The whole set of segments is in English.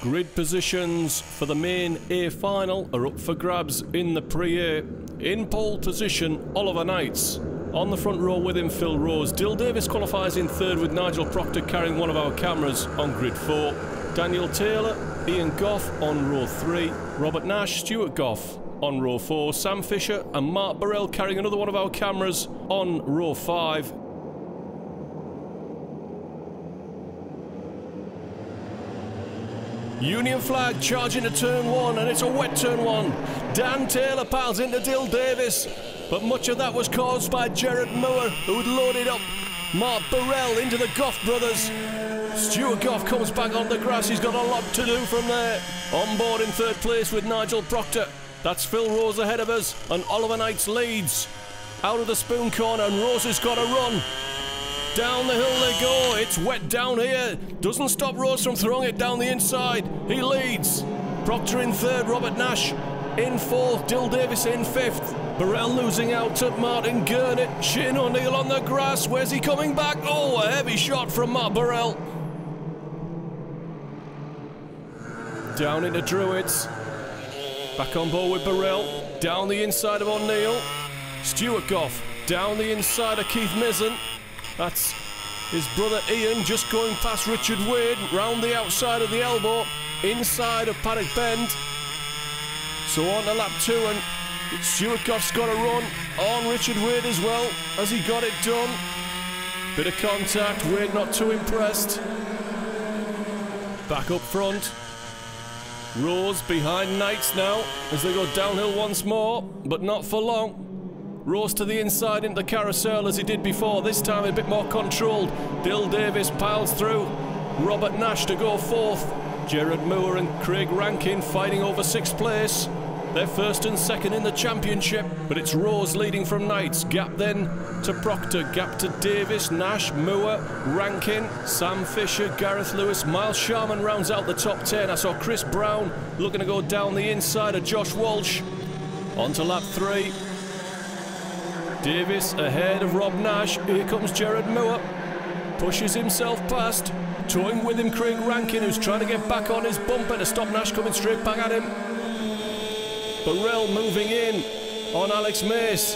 Grid positions for the main A final are up for grabs in the Pre-A. In pole position, Oliver Knights. On the front row with him, Phil Rose. Dill Davis qualifies in third with Nigel Proctor carrying one of our cameras on grid 4. Daniel Taylor, Ian Goff on row 3. Robert Nash, Stuart Goff on row 4. Sam Fisher and Mark Burrell carrying another one of our cameras on row 5. Union flag charging to turn 1, and it's a wet turn 1. Dan Taylor piles into Dill Davis, but much of that was caused by Gerard Moore, who'd loaded up Mark Burrell into the Goff brothers. Stuart Goff comes back on the grass. He's got a lot to do from there. On board in third place with Nigel Proctor. That's Phil Rose ahead of us, and Oliver Knights leads. Out of the spoon corner, and Rose has got a run. Down the hill they go. It's wet down here. Doesn't stop Rose from throwing it down the inside. He leads. Proctor in third, Robert Nash in fourth, Dill Davis in fifth. Burrell losing out to Martin Gurnett. Shane O'Neill on the grass. Where's he coming back? Oh, a heavy shot from Mark Burrell. Down into Druids. Back on board with Burrell. Down the inside of O'Neill. Stuart Goff. Down the inside of Keith Mizzen. That's his brother Ian just going past Richard Wade, round the outside of the elbow, inside of Paddock Bend. So on to lap 2, and Stuart Goff's got a run on Richard Wade as well, as he got it done. Bit of contact, Wade not too impressed. Back up front. Rose behind Knights now, as they go downhill once more, but not for long. Rose to the inside into the carousel as he did before, this time a bit more controlled. Dill Davis piles through. Robert Nash to go fourth. Gerard Moore and Craig Rankin fighting over sixth place. They're first and second in the championship, but it's Rose leading from Knights. Gap then to Proctor, gap to Davis, Nash, Moore, Rankin, Sam Fisher, Gareth Lewis. Miles Sharman rounds out the top 10. I saw Chris Brown looking to go down the inside of Josh Walsh. On to lap 3. Davis ahead of Rob Nash. Here comes Gerard Moore. Pushes himself past. Towing with him Craig Rankin, who's trying to get back on his bumper to stop Nash coming straight back at him. Burrell moving in on Alex Mace.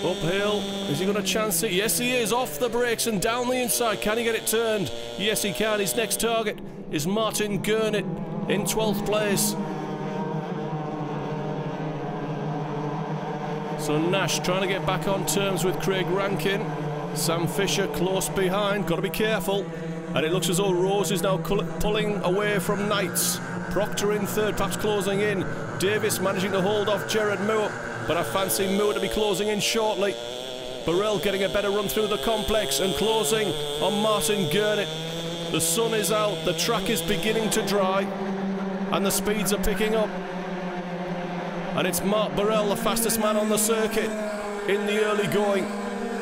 Uphill. Is he going to chance it? Yes, he is. Off the brakes and down the inside. Can he get it turned? Yes, he can. His next target is Martin Gurnett in 12th place. So Nash trying to get back on terms with Craig Rankin. Sam Fisher close behind, got to be careful. And it looks as though Rose is now pulling away from Knights. Proctor in third, perhaps closing in. Davis managing to hold off Gerard Moore, but I fancy Moore to be closing in shortly. Burrell getting a better run through the complex and closing on Martin Gurnett. The sun is out, the track is beginning to dry, and the speeds are picking up. And it's Mark Burrell, the fastest man on the circuit, in the early going.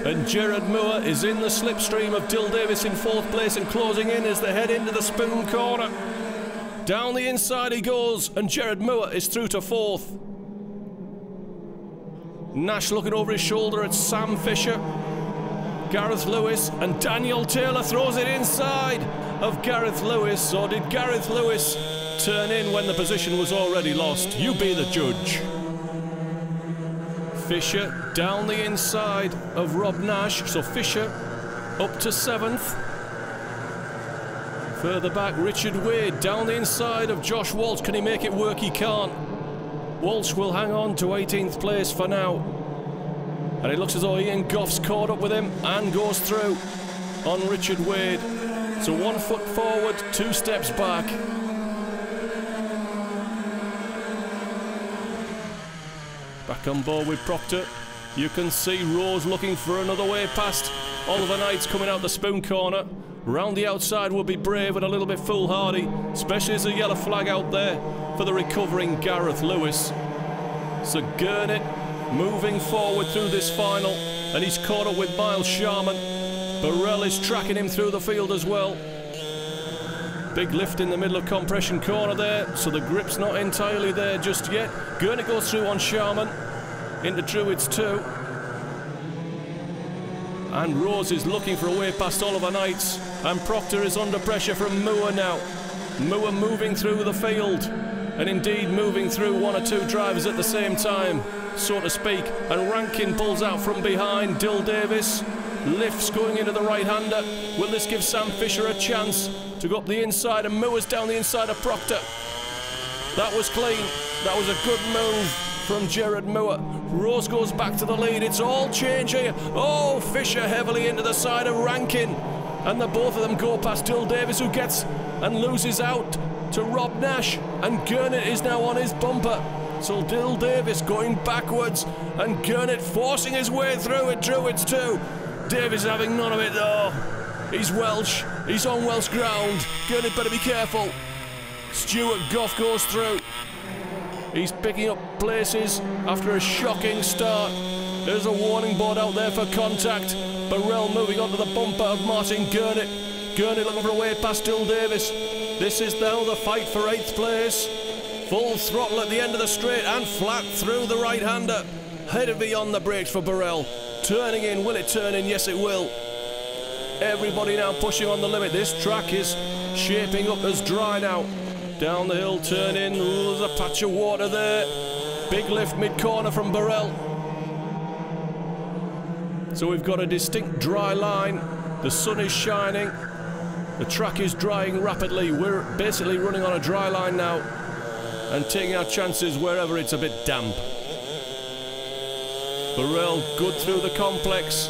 And Gerard Moore is in the slipstream of Dill Davis in fourth place and closing in as they head into the spoon corner. Down the inside he goes, and Gerard Moore is through to fourth. Nash looking over his shoulder at Sam Fisher. Gareth Lewis, and Daniel Taylor throws it inside of Gareth Lewis. Or did Gareth Lewis turn in when the position was already lost? You be the judge. Fisher down the inside of Rob Nash, so Fisher up to 7th. Further back, Richard Wade down the inside of Josh Walsh. Can he make it work? He can't. Walsh will hang on to 18th place for now. And it looks as though Ian Goff's caught up with him and goes through on Richard Wade. So 1 foot forward, 2 steps back. Back on board with Proctor. You can see Rose looking for another way past. Oliver Knights coming out the spoon corner. Round the outside will be brave and a little bit foolhardy, especially as a yellow flag out there for the recovering Gareth Lewis. So Gurnett moving forward through this final, and he's caught up with Miles Sharman. Burrell is tracking him through the field as well. Big lift in the middle of compression corner there, so the grip's not entirely there just yet. Gurnett goes through on Sharman into Druids too. And Rose is looking for a way past Oliver Knights, and Proctor is under pressure from Moore now. Moore moving through the field, and indeed moving through one or two drivers at the same time, so to speak. And Rankin pulls out from behind. Dill Davis lifts going into the right-hander. Will this give Sam Fisher a chance to go up the inside? And Moore's down the inside of Proctor. That was clean. That was a good move from Gerard Moore. Rose goes back to the lead. It's all change here. Oh, Fisher heavily into the side of Rankin. And the both of them go past Dill Davis, who gets and loses out to Rob Nash. And Gurnett is now on his bumper. So Dill Davis going backwards, and Gurnett forcing his way through at Druids too. Davis having none of it though. He's Welsh. He's on Welsh ground. Gurnett better be careful. Stuart Goff goes through. He's picking up places after a shocking start. There's a warning board out there for contact. Burrell moving onto the bumper of Martin Gurnett. Gurnett looking for a way past Dill Davis. This is now the fight for 8th place. Full throttle at the end of the straight and flat through the right-hander. Heavy on the brakes for Burrell. Turning in, will it turn in? Yes, it will. Everybody now pushing on the limit. This track is shaping up as dry now. Down the hill, turn in. Ooh, there's a patch of water there. Big lift mid-corner from Burrell. So we've got a distinct dry line. The sun is shining. The track is drying rapidly. We're basically running on a dry line now and taking our chances wherever it's a bit damp. Burrell good through the complex.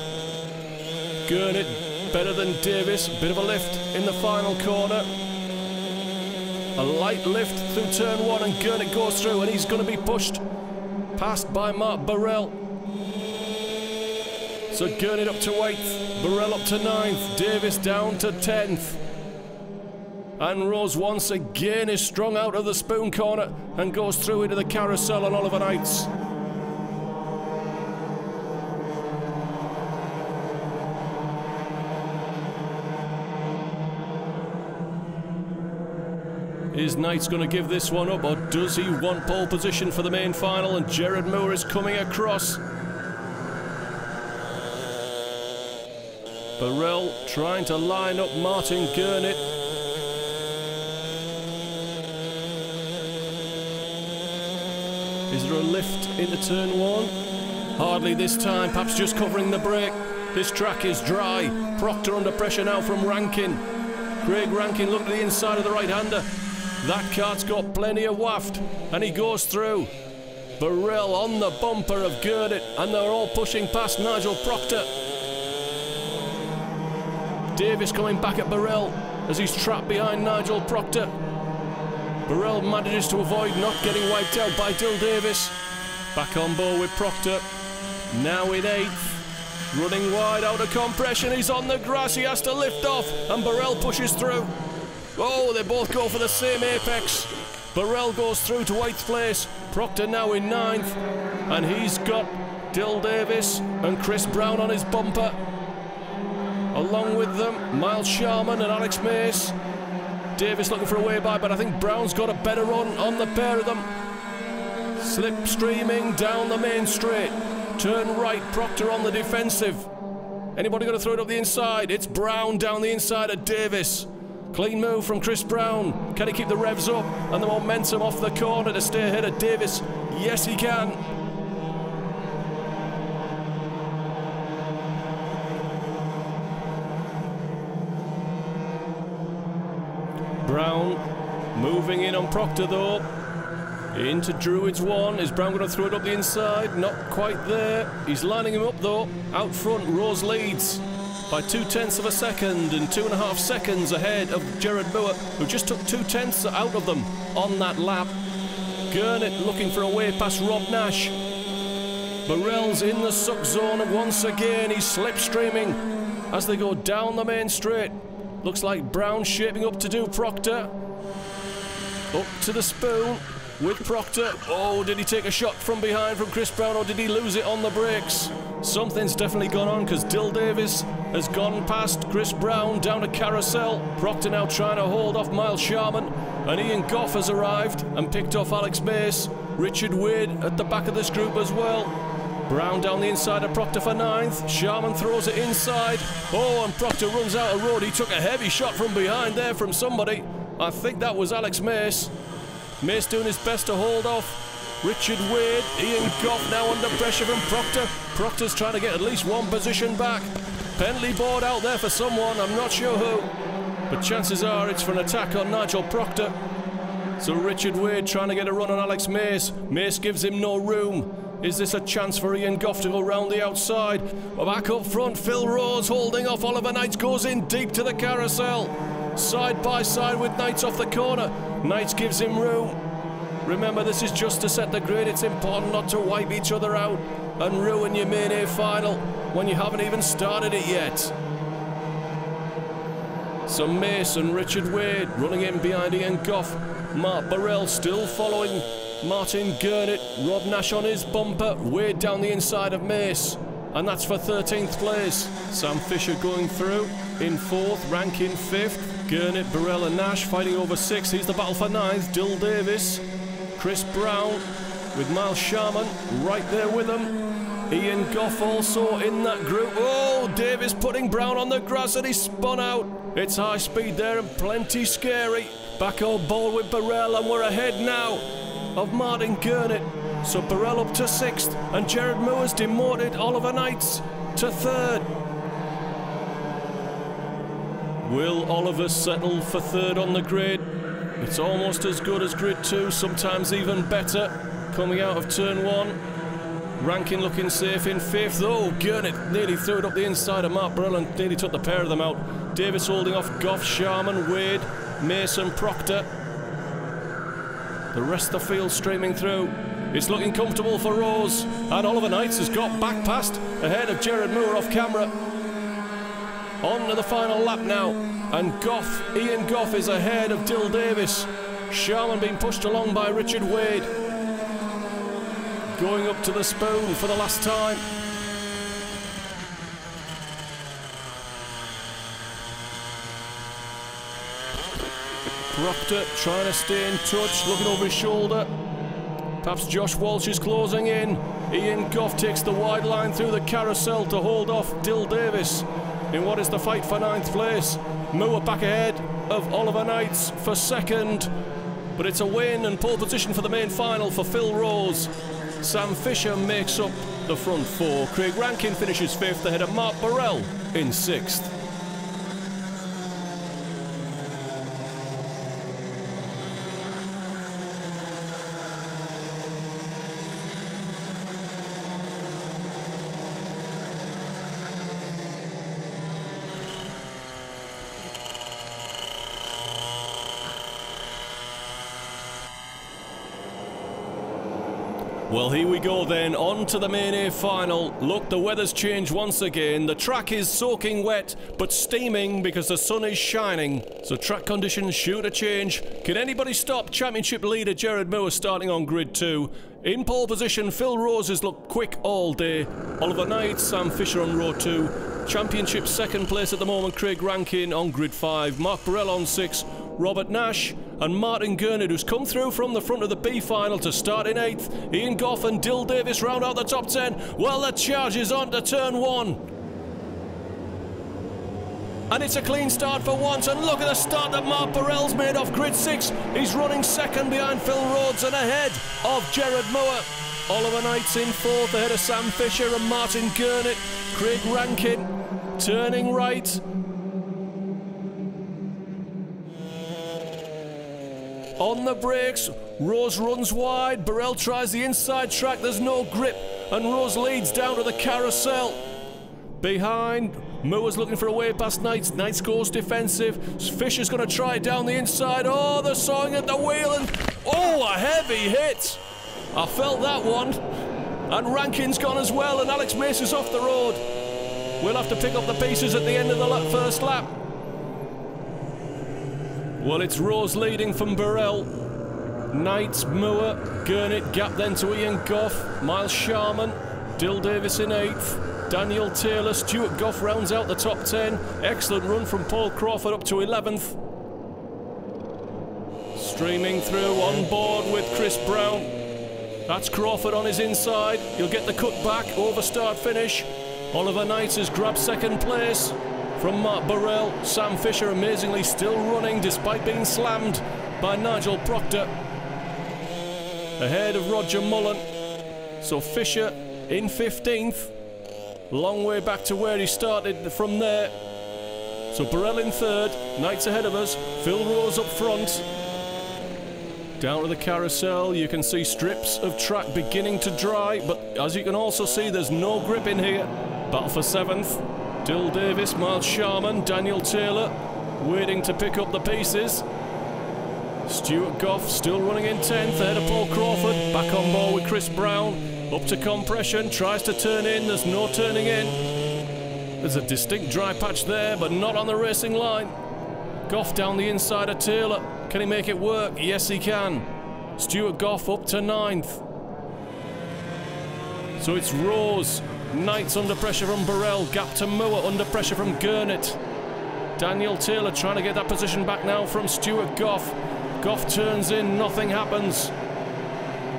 Gurnett better than Davis. Bit of a lift in the final corner. A light lift through turn 1, and Gurnett goes through, and he's going to be pushed past by Mark Burrell. So Gurnett up to 8th, Burrell up to 9th, Davis down to 10th. And Rose once again is strung out of the spoon corner and goes through into the carousel on Oliver Knights. Is Knights going to give this one up, or does he want pole position for the main final? And Gerard Moore is coming across. Burrell trying to line up Martin Gurnett. Is there a lift into turn 1? Hardly this time, perhaps just covering the brake. This track is dry. Proctor under pressure now from Rankin. Craig Rankin looking to the inside of the right-hander. That cart's got plenty of waft, and he goes through. Burrell on the bumper of Gurnett, and they're all pushing past Nigel Proctor. Davis coming back at Burrell as he's trapped behind Nigel Proctor. Burrell manages to avoid not getting wiped out by Dill Davis. Back on board with Proctor, now in 8th. Running wide out of compression, he's on the grass, he has to lift off, and Burrell pushes through. Oh, they both go for the same apex. Burrell goes through to 8th place. Proctor now in 9th. And he's got Dill Davis and Chris Brown on his bumper. Along with them, Miles Sharman and Alex Mace. Davis looking for a way by, but I think Brown's got a better run on the pair of them. Slipstreaming down the main straight. Turn right, Proctor on the defensive. Anybody going to throw it up the inside? It's Brown down the inside of Davis. Clean move from Chris Brown. Can he keep the revs up and the momentum off the corner to stay ahead of Davis? Yes, he can. Brown moving in on Proctor though. Into Druids 1. Is Brown going to throw it up the inside? Not quite there. He's lining him up though. Out front, Rose leads by 0.2 of a second, and 2.5 seconds ahead of Gerard Moore, who just took 0.2 out of them on that lap. Gurnett looking for a way past Rob Nash. Burrell's in the suck zone once again. He's slipstreaming as they go down the main straight. Looks like Brown shaping up to do Proctor. Up to the spoon with Proctor. Oh, did he take a shot from behind from Chris Brown, or did he lose it on the brakes? Something's definitely gone on, because Dill Davis has gone past Chris Brown down a carousel. Proctor now trying to hold off Miles Sharman, and Ian Goff has arrived and picked off Alex Mace. Richard Wade at the back of this group as well. Brown down the inside of Proctor for 9th. Sharman throws it inside. Oh, and Proctor runs out of road. He took a heavy shot from behind there from somebody, I think that was Alex Mace. Mace doing his best to hold off Richard Wade. Ian Goff now under pressure from Proctor. Proctor's trying to get at least one position back. Penalty board out there for someone, I'm not sure who. But chances are it's for an attack on Nigel Proctor. So Richard Wade trying to get a run on Alex Mace. Mace gives him no room. Is this a chance for Ian Goff to go round the outside? Back up front, Phil Rose holding off Oliver Knights, goes in deep to the carousel. Side by side with Knights off the corner. Knights gives him room. Remember, this is just to set the grid. It's important not to wipe each other out and ruin your main A final when you haven't even started it yet. So Mace and Richard Wade running in behind Ian Goff. Mark Burrell still following Martin Gurnett. Rob Nash on his bumper. Wade down the inside of Mace. And that's for 13th place. Sam Fisher going through in 4th, Rankin 5th. Gurnett, Burrell and Nash fighting over 6th. He's the battle for 9th. Dill Davis, Chris Brown with Miles Sharman right there with him. Ian Goff also in that group. Oh, Davis putting Brown on the grass and he spun out. It's high speed there and plenty scary. Back on ball with Burrell and we're ahead now of Martin Gurnett. So Burrell up to 6th and Jared Moore's demoted Oliver Knights to 3rd. Will Oliver settle for 3rd on the grid? It's almost as good as grid 2, sometimes even better. Coming out of turn 1. Rankin looking safe in 5th. Oh, Gurnett nearly threw it up the inside of Mark Burrell and nearly took the pair of them out. Davis holding off Goff, Sharman, Wade, Mason, Proctor. The rest of the field streaming through. It's looking comfortable for Rose. And Oliver Knights has got back past ahead of Jared Moore off camera. On to the final lap now. And Goff, Ian Goff is ahead of Dill Davis. Sharman being pushed along by Richard Wade. Going up to the spoon for the last time. Proctor trying to stay in touch, looking over his shoulder. Perhaps Josh Walsh is closing in. Ian Goff takes the wide line through the carousel to hold off Dill Davis in what is the fight for 9th place. Moore back ahead of Oliver Knights for 2nd. But it's a win and pole position for the main final for Phil Rose. Sam Fisher makes up the front 4. Craig Rankin finishes 5th ahead of Mark Burrell in 6th. Well, here we go then, on to the main A final. Look, the weather's changed once again. The track is soaking wet, but steaming because the sun is shining. So track conditions sure to change. Can anybody stop championship leader Jared Moore starting on grid 2? In pole position, Phil Rose has looked quick all day. Oliver Knight, Sam Fisher on row 2. Championship 2nd place at the moment, Craig Rankin on grid 5. Mark Burrell on 6. Robert Nash and Martin Gurnett, who's come through from the front of the B final to start in 8th. Ian Goff and Dill Davis round out the top 10. Well, the charge is on to turn 1. And it's a clean start for once. And look at the start that Mark Burrell's made off grid 6. He's running 2nd behind Phil Rhodes and ahead of Jared Moore. Oliver Knights in 4th ahead of Sam Fisher and Martin Gurnett. Craig Rankin turning right. On the brakes, Rose runs wide, Burrell tries the inside track, there's no grip, and Rose leads down to the carousel. Behind, Moore's looking for a way past Knights, Knights goes defensive, Fisher's going to try it down the inside, oh, they're sawing at the wheel, and oh, a heavy hit. I felt that one, and Rankin's gone as well, and Alex Mace is off the road. We'll have to pick up the pieces at the end of the first lap. Well, it's Rose leading from Burrell. Knights, Moore, Gurnett, gap then to Ian Goff, Miles Sharman, Dill Davis in 8th, Daniel Taylor, Stuart Goff rounds out the top 10. Excellent run from Paul Crawford up to 11th. Streaming through on board with Chris Brown. That's Crawford on his inside. He'll get the cut back over start finish. Oliver Knights has grabbed 2nd place. from Mark Burrell. Sam Fisher amazingly still running despite being slammed by Nigel Proctor. Ahead of Roger Mullen. So Fisher in 15th. Long way back to where he started from there. So Burrell in 3rd. Knights ahead of us. Phil Rose up front. Down to the carousel, you can see strips of track beginning to dry, but as you can also see, there's no grip in here. Battle for 7th. Dill Davis, Miles Sharman, Daniel Taylor waiting to pick up the pieces. Stuart Goff still running in 10th, ahead of Paul Crawford. Back on board with Chris Brown. Up to compression, tries to turn in, there's no turning in. There's a distinct dry patch there, but not on the racing line. Goff down the inside of Taylor. Can he make it work? Yes, he can. Stuart Goff up to 9th. So it's Rose. Knights under pressure from Burrell. Gap to Moore, under pressure from Gurnett. Daniel Taylor trying to get that position back now from Stuart Goff. Goff turns in, nothing happens.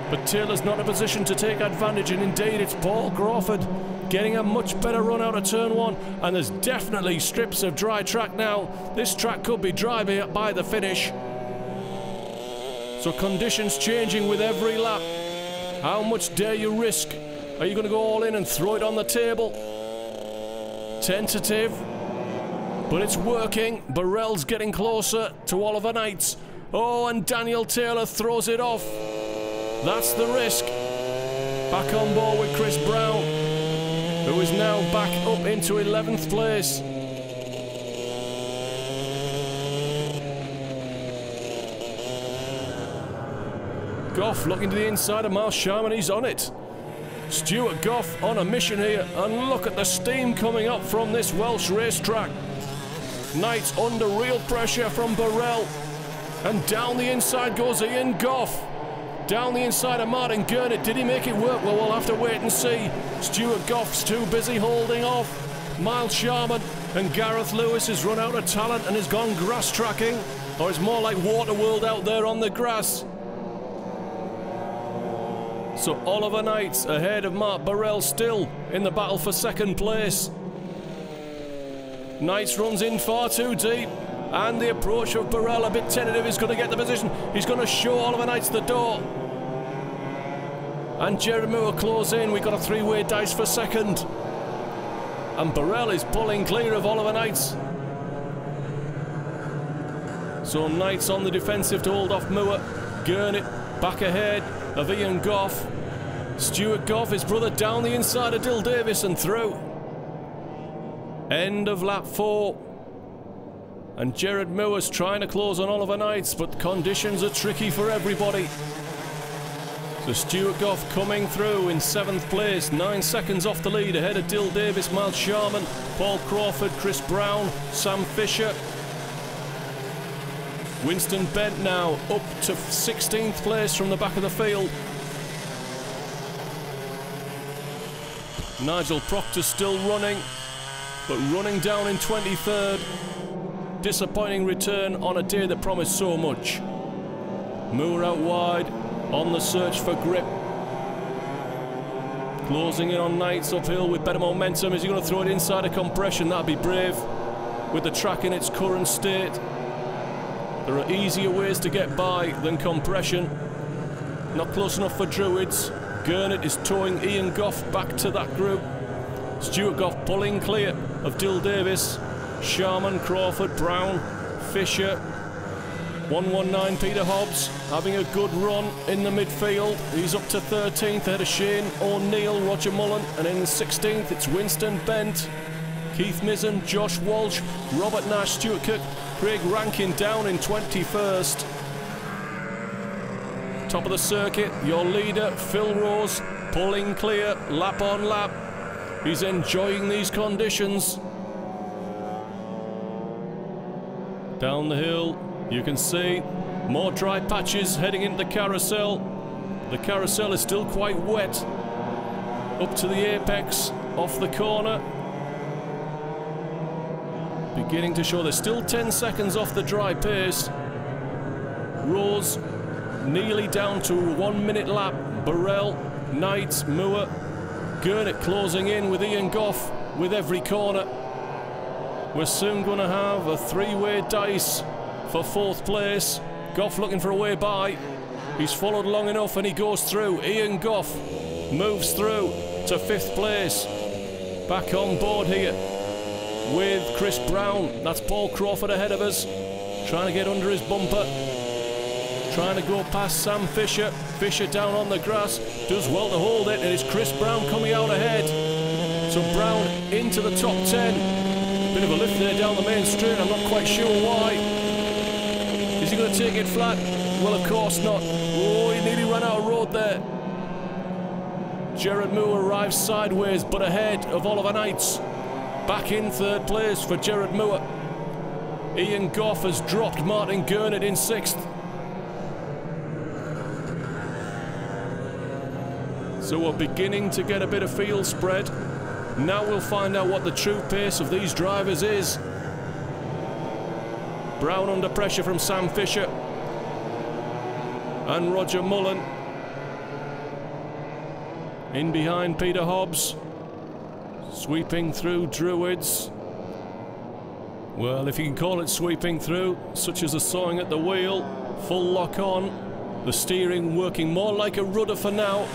But Taylor's not in a position to take advantage, and indeed it's Paul Crawford getting a much better run out of turn 1, and there's definitely strips of dry track now. This track could be dry by the finish. So conditions changing with every lap. How much dare you risk? Are you going to go all in and throw it on the table? Tentative, but it's working. Burrell's getting closer to Oliver Knights. Oh, and Daniel Taylor throws it off. That's the risk. Back on board with Chris Brown, who is now back up into 11th place. Goff looking to the inside of Miles Sharman, he's on it. Stuart Goff on a mission here, and look at the steam coming up from this Welsh racetrack. Knights under real pressure from Burrell, and down the inside goes Ian Goff. Down the inside of Martin Gurnett. Did he make it work? Well, we'll have to wait and see. Stuart Goff's too busy holding off. Miles Sharman and Gareth Lewis has run out of talent and has gone grass tracking, or it's more like Waterworld out there on the grass. So Oliver Knights ahead of Mark Burrell still in the battle for 2nd place. Knights runs in far too deep, and the approach of Burrell a bit tentative. He's going to get the position. He's going to show Oliver Knights the door. And Jared Moore close in. We've got a 3-way dice for 2nd. And Burrell is pulling clear of Oliver Knights. So Knights on the defensive to hold off Moore. Gurnett back ahead of Ian Goff. Stuart Goff, his brother, down the inside of Dill Davis and through. End of lap 4. And Jared Moore's trying to close on Oliver Knights, but conditions are tricky for everybody. So Stuart Goff coming through in 7th place, 9 seconds off the lead, ahead of Dill Davis, Miles Sharman, Paul Crawford, Chris Brown, Sam Fisher. Winston Bent now up to 16th place from the back of the field. Nigel Proctor still running, but running down in 23rd. Disappointing return on a day that promised so much. Moore out wide, on the search for grip. Closing in on Knights uphill with better momentum. Is he going to throw it inside a compression? That'd be brave. With the track in its current state, there are easier ways to get by than compression. Not close enough for Druids. Gurnett is towing Ian Goff back to that group. Stuart Goff pulling clear of Dill Davis. Sharman, Crawford, Brown, Fisher. 119 Peter Hobbs having a good run in the midfield. He's up to 13th ahead of Shane O'Neill, Roger Mullen, and in 16th it's Winston Bent, Keith Mizzen, Josh Walsh, Robert Nash, Stuart Cook, Craig Rankin down in 21st. Top of the circuit, your leader Phil Rose pulling clear lap on lap. He's enjoying these conditions. Down the hill, you can see more dry patches heading into the carousel. The carousel is still quite wet. Up to the apex, off the corner. Beginning to show they're still 10 seconds off the dry pace. Rose nearly down to 1 minute lap. Burrell, Knight, Moore, Gurnett closing in with Ian Goff with every corner. We're soon going to have a three-way dice for 4th place. Goff looking for a way by. He's followed long enough and he goes through. Ian Goff moves through to 5th place. Back on board here with Chris Brown. That's Paul Crawford ahead of us. Trying to get under his bumper. Trying to go past Sam Fisher. Fisher down on the grass. Does well to hold it. And it's Chris Brown coming out ahead. So Brown into the top 10. Bit of a lift there down the main straight. I'm not quite sure why. Is he going to take it flat? Well, of course not. Oh, he nearly ran out of road there. Jared Moore arrives sideways, but ahead of Oliver Knights. Back in 3rd place for Jared Moore. Ian Goff has dropped Martin Gurnett in 6th. So we're beginning to get a bit of field spread. Now we'll find out what the true pace of these drivers is. Brown under pressure from Sam Fisher and Roger Mullen. In behind Peter Hobbs. Sweeping through Druids. Well, if you can call it sweeping through, such as a sawing at the wheel, full lock on, the steering working more like a rudder for now,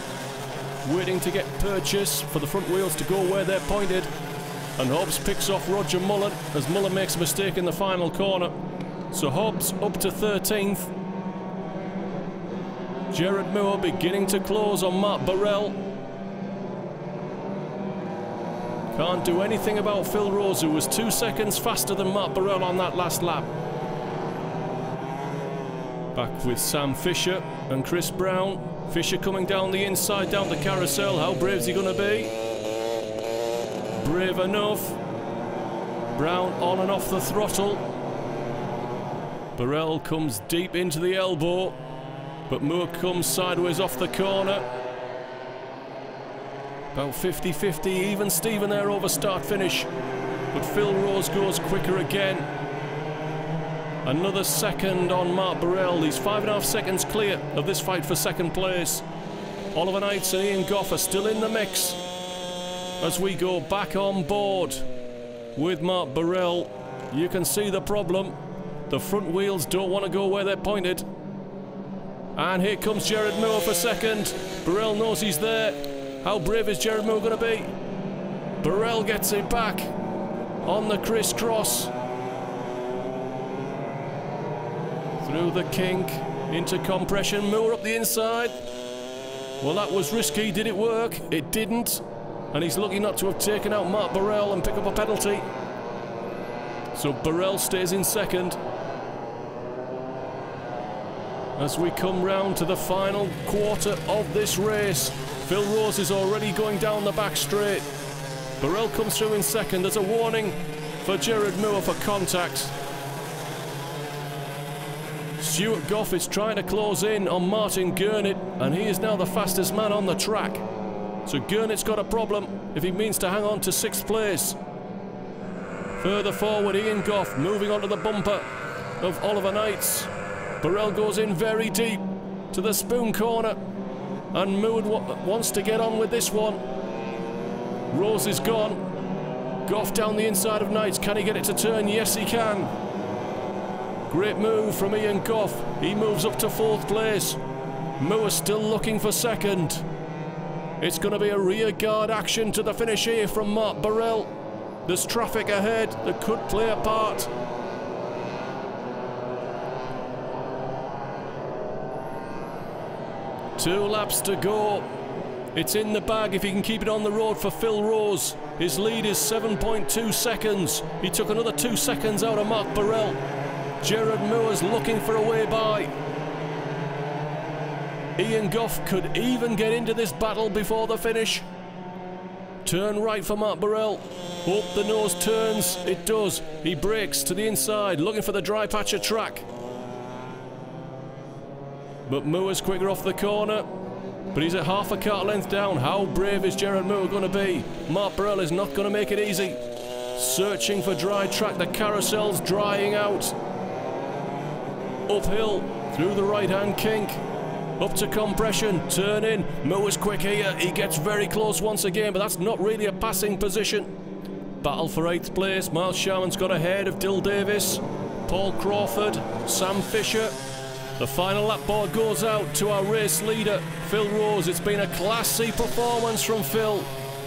waiting to get purchase for the front wheels to go where they're pointed. And Hobbs picks off Roger Mullen as Mullen makes a mistake in the final corner. So Hobbs up to 13th. Jared Moore beginning to close on Mark Burrell. Can't do anything about Phil Rose, who was 2 seconds faster than Mark Burrell on that last lap. Back with Sam Fisher and Chris Brown. Fisher coming down the inside, down the carousel. How brave is he going to be? Brave enough. Brown on and off the throttle. Burrell comes deep into the elbow, but Moore comes sideways off the corner. About 50-50, even Steven there over start-finish. But Phil Rose goes quicker again. Another second on Mark Burrell. He's 5.5 seconds clear of this fight for 2nd place. Oliver Knights and Ian Goff are still in the mix as we go back on board with Mark Burrell. You can see the problem. The front wheels don't want to go where they're pointed. And here comes Jared Moore for 2nd. Burrell knows he's there. How brave is Jared Moore going to be? Burrell gets it back on the crisscross. Through the kink into compression. Moore up the inside. Well, that was risky. Did it work? It didn't. And he's lucky not to have taken out Mark Burrell and pick up a penalty. So Burrell stays in 2nd. As we come round to the final quarter of this race. Phil Rose is already going down the back straight. Burrell comes through in 2nd. There's a warning for Jared Moore for contact. Stuart Goff is trying to close in on Martin Gurnett, and he is now the fastest man on the track. So Gurnett's got a problem if he means to hang on to 6th place. Further forward, Ian Goff moving onto the bumper of Oliver Knights. Burrell goes in very deep to the spoon corner. And Mood wants to get on with this one. Rose is gone. Goff down the inside of Knights. Can he get it to turn? Yes, he can. Great move from Ian Goff. He moves up to 4th place. Moore still looking for 2nd. It's going to be a rear guard action to the finish here from Mark Burrell. There's traffic ahead that could play a part. Two laps to go. It's in the bag if he can keep it on the road for Phil Rose. His lead is 7.2 seconds. He took another 2 seconds out of Mark Burrell. Jared Moore's looking for a way by. Ian Goff could even get into this battle before the finish. Turn right for Mark Burrell. Hope the nose turns. It does. He brakes to the inside, looking for the dry patch of track. But Moore's quicker off the corner. But he's at half a car length down. How brave is Jared Moore going to be? Mark Burrell is not going to make it easy. Searching for dry track. The carousel's drying out. Uphill through the right-hand kink. Up to compression. Turn in. Moore's quick here. He gets very close once again, but that's not really a passing position. battle for 8th place. Miles Sharman's got ahead of Dill Davis, Paul Crawford, Sam Fisher. The final lap board goes out to our race leader, Phil Rose. It's been a Class C performance from Phil.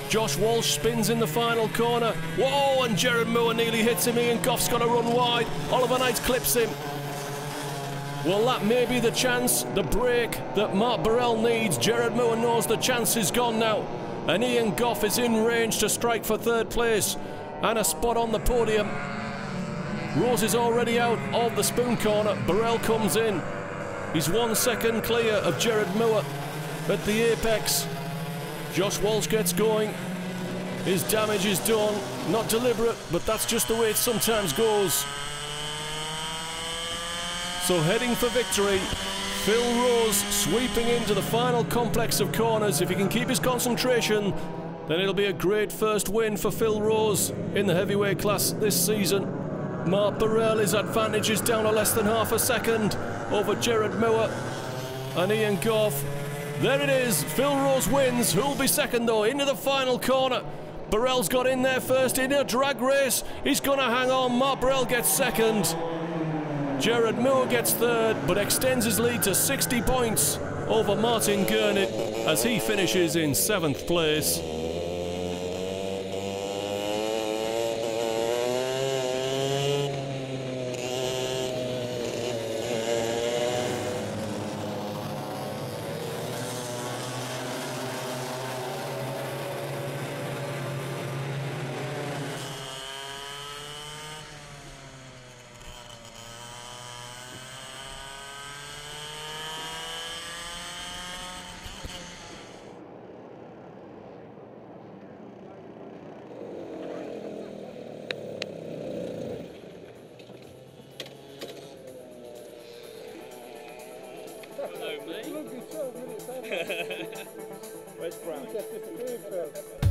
Josh Walsh spins in the final corner. Whoa, and Jared Moore nearly hits him. Ian Goff's got to run wide. Oliver Knight clips him. Well, that may be the chance, the break that Mark Burrell needs. Jared Moore knows the chance is gone now. And Ian Goff is in range to strike for 3rd place and a spot on the podium. Rose is already out of the spoon corner. Burrell comes in. He's 1 second clear of Jared Moore at the apex. Josh Walsh gets going. His damage is done. Not deliberate, but that's just the way it sometimes goes. So heading for victory, Phil Rose sweeping into the final complex of corners. If he can keep his concentration, then it'll be a great first win for Phil Rose in the heavyweight class this season. Mark Burrell, his advantage is down to less than half a second over Jared Moore and Ian Goff. There it is, Phil Rose wins. Who'll be second though? Into the final corner. Burrell's got in there first in a drag race. He's going to hang on. Mark Burrell gets second. Jared Moore gets third, but extends his lead to 60 points over Martin Gurnett as he finishes in 7th place. Where's Brown?